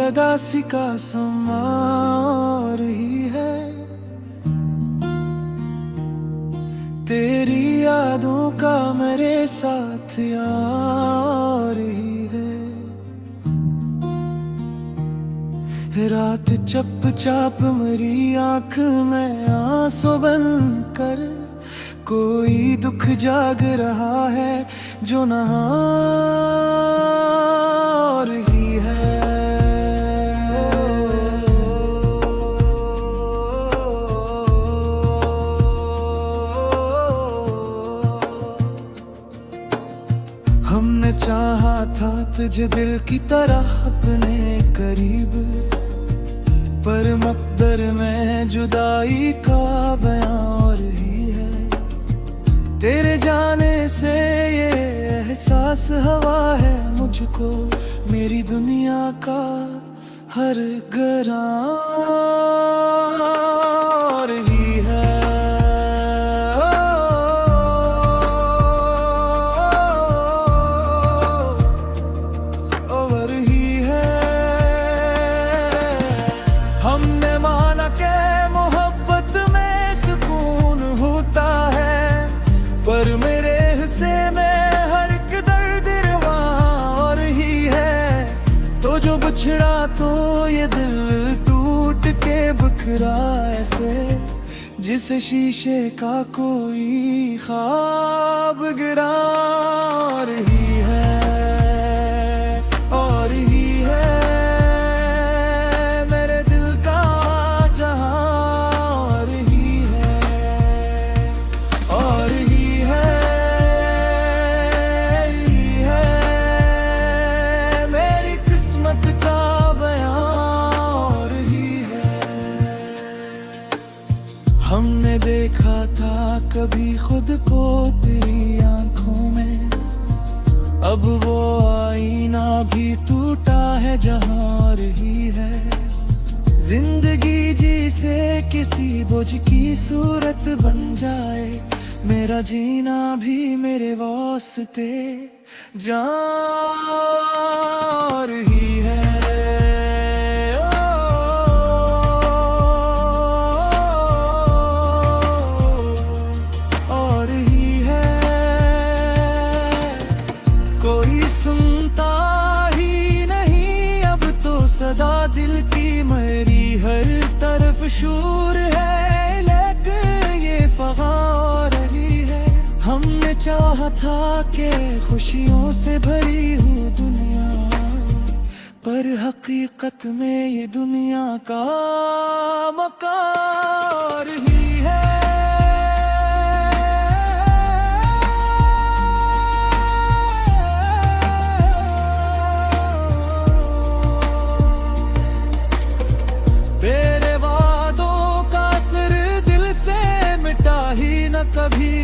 अदासी का समा रही है, तेरी यादों का मेरे साथ आ रही है। रात चुपचाप मेरी आंख में आंसू बंद कर, कोई दुख जाग रहा है जो नहा रही है। हमने चाहा था तुझे दिल की तरह अपने करीब, पर मकदर में जुदाई का बयां हो रही है। तेरे जाने से ये एहसास हवा है मुझको, मेरी दुनिया का हर ग्रां रही है। हमने माना के मोहब्बत में सुकून होता है, पर मेरे हिस्से में हर एक दर्द रवा रही है। तो जो बिछड़ा तो ये दिल टूट के बिखरा ऐसे, जिसे शीशे का कोई ख्वाब गिरा रही है। हमने देखा था कभी खुद को तेरी आंखों में, अब वो आईना भी टूटा है जहां रही है। जिंदगी जी से किसी बोझ की सूरत बन जाए, मेरा जीना भी मेरे वास्ते जा रही है। सदा दिल की मेरी हर तरफ शूर है, लेकिन ये फगा रही है। हमने चाहा था कि खुशियों से भरी हो दुनिया, पर हकीकत में ये दुनिया का मकार ही है। कभी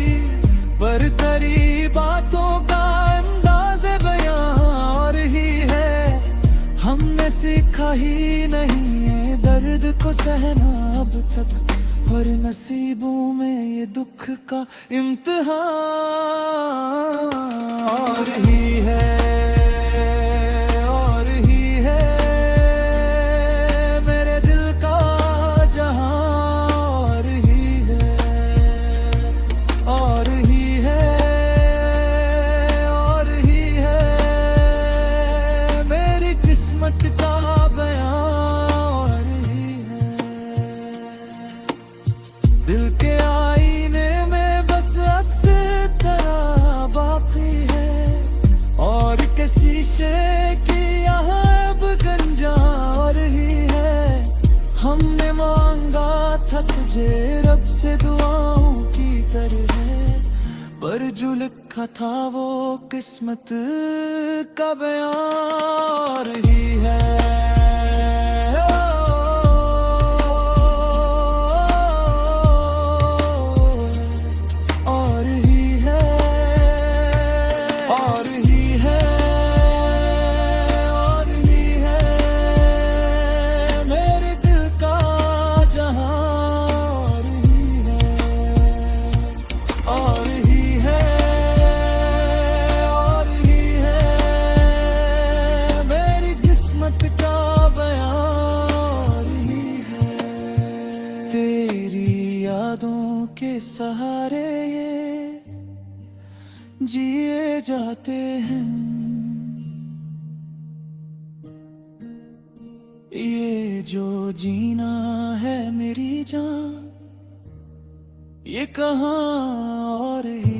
पर तेरी बातों का अंदाज़ बयां और ही है। हमने सीखा ही नहीं है दर्द को सहना अब तक, और नसीबों में ये दुख का इम्तिहान और ही है। दिल के आईने में बस अक्स तेरा बाकी है, और के शीशे की यहाँ अब गंजा रही है। हमने मांगा था तुझे रब से दुआओं की तरह, पर जो लिखा था वो किस्मत का बयां रही है। जाते हैं। ये जो जीना है मेरी जान, ये कहाँ और ही